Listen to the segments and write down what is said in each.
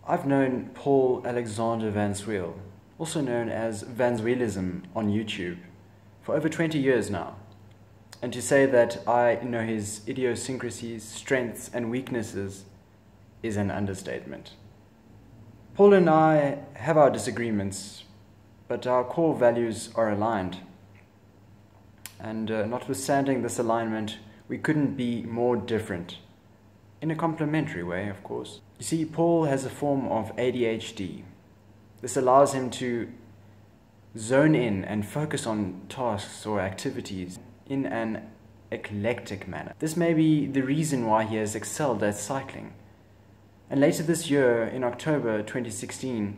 I've known Paul Alexander Vanzweel, also known as Vanzweelism on YouTube, for over 20 years now. And to say that I know his idiosyncrasies, strengths and weaknesses is an understatement. Paul and I have our disagreements, but our core values are aligned. And notwithstanding this alignment, we couldn't be more different. In a complementary way, of course. You see, Paul has a form of ADHD. This allows him to zone in and focus on tasks or activities in an eclectic manner. This may be the reason why he has excelled at cycling. And later this year, in October 2016,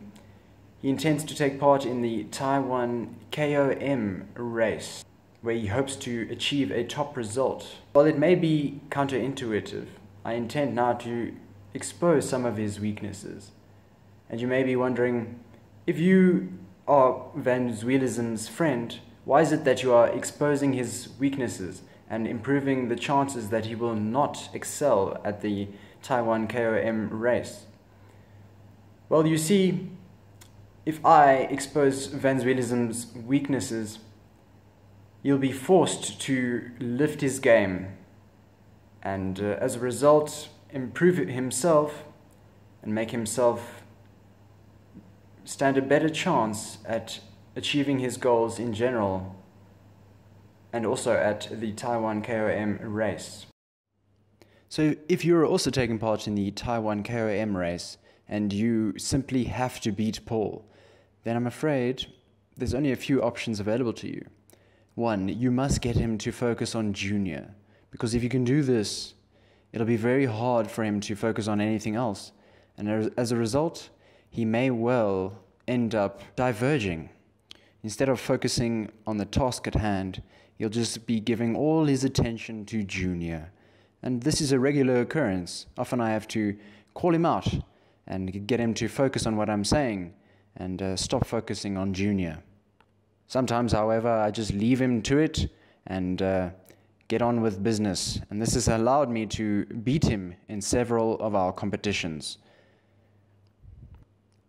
he intends to take part in the Taiwan KOM race, where he hopes to achieve a top result. While it may be counterintuitive, I intend now to expose some of his weaknesses. And you may be wondering, if you are Vanzweelism's friend, why is it that you are exposing his weaknesses and improving the chances that he will not excel at the Taiwan KOM race? Well, you see, if I expose Vanzweelism's weaknesses, he'll be forced to lift his game and as a result improve himself and make himself stand a better chance at achieving his goals in general and also at the Taiwan KOM race. So if you're also taking part in the Taiwan KOM race and you simply have to beat Paul, then I'm afraid there's only a few options available to you. One, you must get him to focus on junior, because if you can do this, it'll be very hard for him to focus on anything else, and as a result, he may well end up diverging. Instead of focusing on the task at hand, he'll just be giving all his attention to junior. And this is a regular occurrence. Often I have to call him out and get him to focus on what I'm saying and stop focusing on junior. Sometimes, however, I just leave him to it and get on with business. And this has allowed me to beat him in several of our competitions.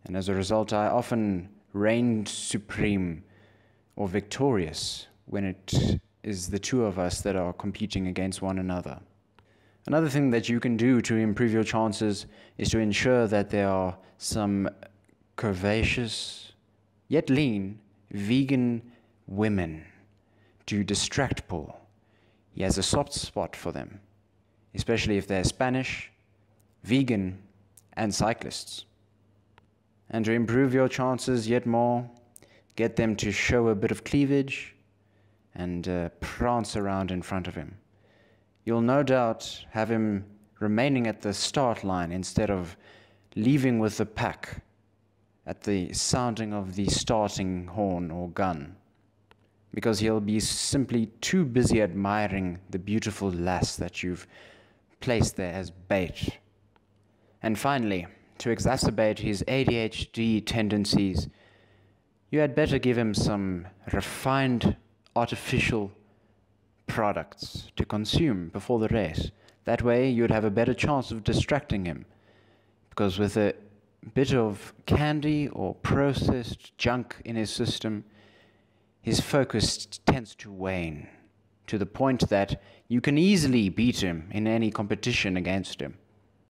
And as a result, I often reign supreme or victorious when it is the two of us that are competing against one another. Another thing that you can do to improve your chances is to ensure that there are some curvaceous, yet lean, vegan women to distract Paul. He has a soft spot for them, especially if they're Spanish, vegan, and cyclists. And to improve your chances yet more, get them to show a bit of cleavage and prance around in front of him. You'll no doubt have him remaining at the start line instead of leaving with the pack at the sounding of the starting horn or gun, because he'll be simply too busy admiring the beautiful lass that you've placed there as bait. And finally, to exacerbate his ADHD tendencies, you had better give him some refined artificial products to consume before the race. That way you'd have a better chance of distracting him, because with a bit of candy or processed junk in his system, his focus tends to wane to the point that you can easily beat him in any competition against him.